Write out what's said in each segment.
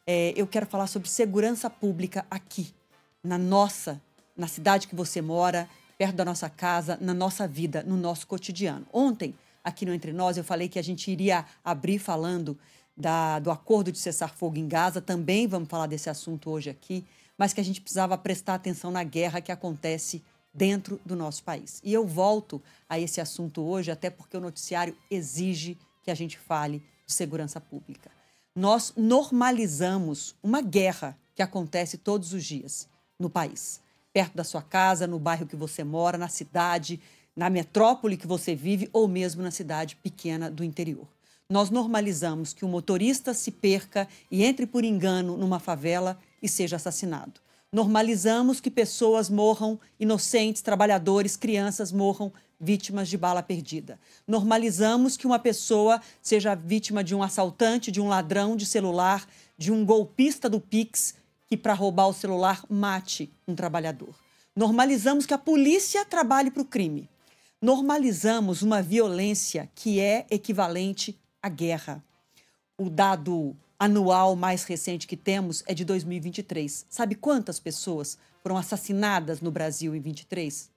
Eu quero falar sobre segurança pública aqui, na cidade que você mora, perto da nossa casa, na nossa vida, no nosso cotidiano. Ontem, aqui no Entre Nós, eu falei que a gente iria abrir falando do acordo de cessar-fogo em Gaza. Também vamos falar desse assunto hoje aqui, mas que a gente precisava prestar atenção na guerra que acontece dentro do nosso país. E eu volto a esse assunto hoje, até porque o noticiário exige que a gente fale de segurança pública. Nós normalizamos uma guerra que acontece todos os dias no país. Perto da sua casa, no bairro que você mora, na cidade, na metrópole que você vive ou mesmo na cidade pequena do interior. Nós normalizamos que o motorista se perca e entre por engano numa favela e seja assassinado. Normalizamos que pessoas morram, inocentes, trabalhadores, crianças morram vítimas de bala perdida. Normalizamos que uma pessoa seja vítima de um assaltante, de um ladrão de celular, de um golpista do Pix, que para roubar o celular mate um trabalhador. Normalizamos que a polícia trabalhe para o crime. Normalizamos uma violência que é equivalente à guerra. O dado anual mais recente que temos é de 2023. Sabe quantas pessoas foram assassinadas no Brasil em 23?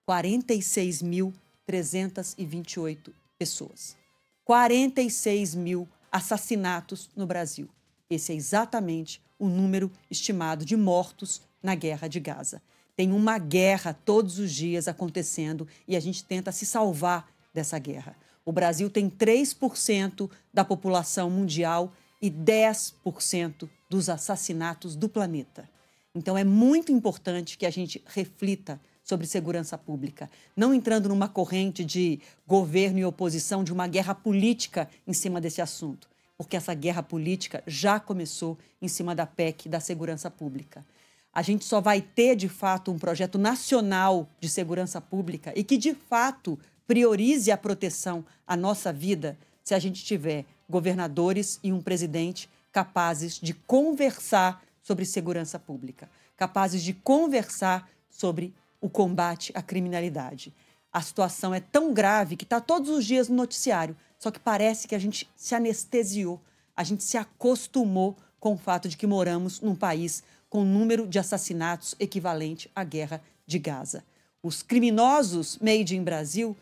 46.328 pessoas. 46 mil assassinatos no Brasil. Esse é exatamente o número estimado de mortos na guerra de Gaza. Tem uma guerra todos os dias acontecendo e a gente tenta se salvar dessa guerra. O Brasil tem 3% da população mundial e 10% dos assassinatos do planeta. Então é muito importante que a gente reflita sobre segurança pública, não entrando numa corrente de governo e oposição, de uma guerra política em cima desse assunto, porque essa guerra política já começou em cima da PEC da segurança pública. A gente só vai ter, de fato, um projeto nacional de segurança pública e que, de fato, priorize a proteção à nossa vida se a gente tiver governadores e um presidente capazes de conversar sobre segurança pública, capazes de conversar sobre o combate à criminalidade. A situação é tão grave que está todos os dias no noticiário, só que parece que a gente se anestesiou, a gente se acostumou com o fato de que moramos num país com um número de assassinatos equivalente à guerra de Gaza. Os criminosos made in Brasil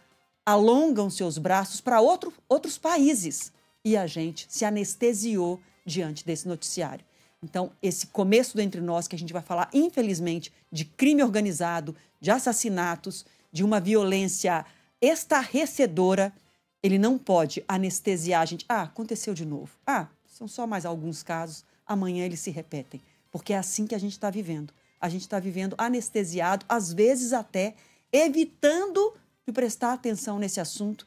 alongam seus braços para outros países e a gente se anestesiou diante desse noticiário. Então, esse começo do Entre Nós, que a gente vai falar, infelizmente, de crime organizado, de assassinatos, de uma violência estarrecedora, ele não pode anestesiar a gente. Aconteceu de novo. São só mais alguns casos, amanhã eles se repetem. Porque é assim que a gente está vivendo. A gente está vivendo anestesiado, às vezes até evitando de prestar atenção nesse assunto,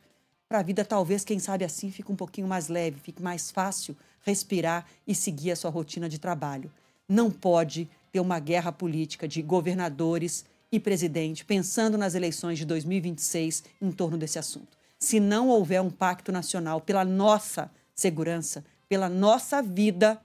para a vida talvez, quem sabe assim, fique um pouquinho mais leve, fique mais fácil respirar e seguir a sua rotina de trabalho. Não pode ter uma guerra política de governadores e presidente pensando nas eleições de 2026 em torno desse assunto. Se não houver um pacto nacional pela nossa segurança, pela nossa vida,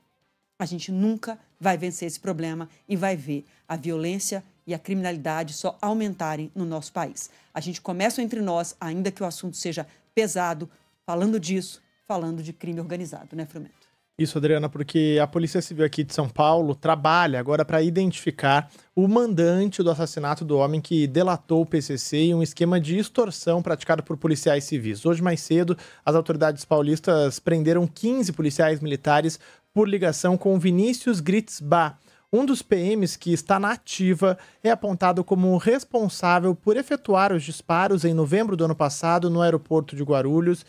a gente nunca vai vencer esse problema e vai ver a violência e a criminalidade só aumentarem no nosso país. A gente começa Entre Nós, ainda que o assunto seja pesado, falando disso, falando de crime organizado, né, Frumento? Isso, Adriana, porque a Polícia Civil aqui de São Paulo trabalha agora para identificar o mandante do assassinato do homem que delatou o PCC em um esquema de extorsão praticado por policiais civis. Hoje, mais cedo, as autoridades paulistas prenderam 15 policiais militares por ligação com Vinícius Gritzbach. Um dos PMs que está na ativa é apontado como responsável por efetuar os disparos em novembro do ano passado no aeroporto de Guarulhos.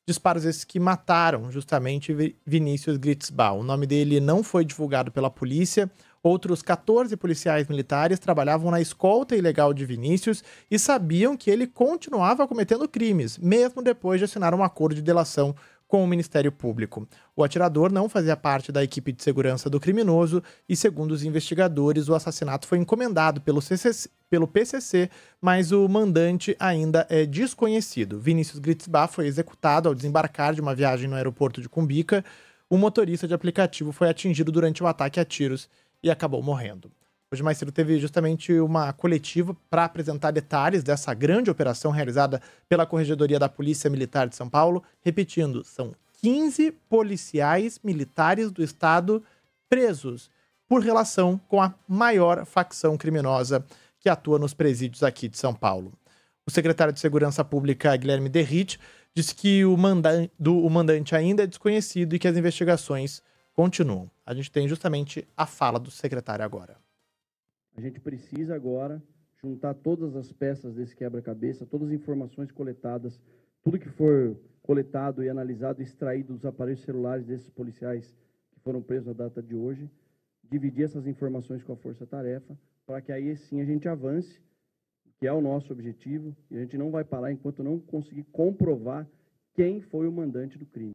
Disparos esses que mataram justamente Vinícius Gritzbach. O nome dele não foi divulgado pela polícia. Outros 14 policiais militares trabalhavam na escolta ilegal de Vinícius e sabiam que ele continuava cometendo crimes, mesmo depois de assinar um acordo de delação com o Ministério Público. O atirador não fazia parte da equipe de segurança do criminoso e, segundo os investigadores, o assassinato foi encomendado pelo PCC, mas o mandante ainda é desconhecido. Vinícius Gritzbach foi executado ao desembarcar de uma viagem no aeroporto de Cumbica. O motorista de aplicativo foi atingido durante o ataque a tiros e acabou morrendo. Hoje mais cedo teve justamente uma coletiva para apresentar detalhes dessa grande operação realizada pela Corregedoria da Polícia Militar de São Paulo. Repetindo, são 15 policiais militares do estado presos por relação com a maior facção criminosa que atua nos presídios aqui de São Paulo. O secretário de Segurança Pública, Guilherme Derrite, disse que o mandante ainda é desconhecido e que as investigações continuam. A gente tem justamente a fala do secretário agora. A gente precisa agora juntar todas as peças desse quebra-cabeça, todas as informações coletadas, tudo que for coletado e analisado e extraído dos aparelhos celulares desses policiais que foram presos na data de hoje, dividir essas informações com a força-tarefa, para que aí sim a gente avance, que é o nosso objetivo, e a gente não vai parar enquanto não conseguir comprovar quem foi o mandante do crime.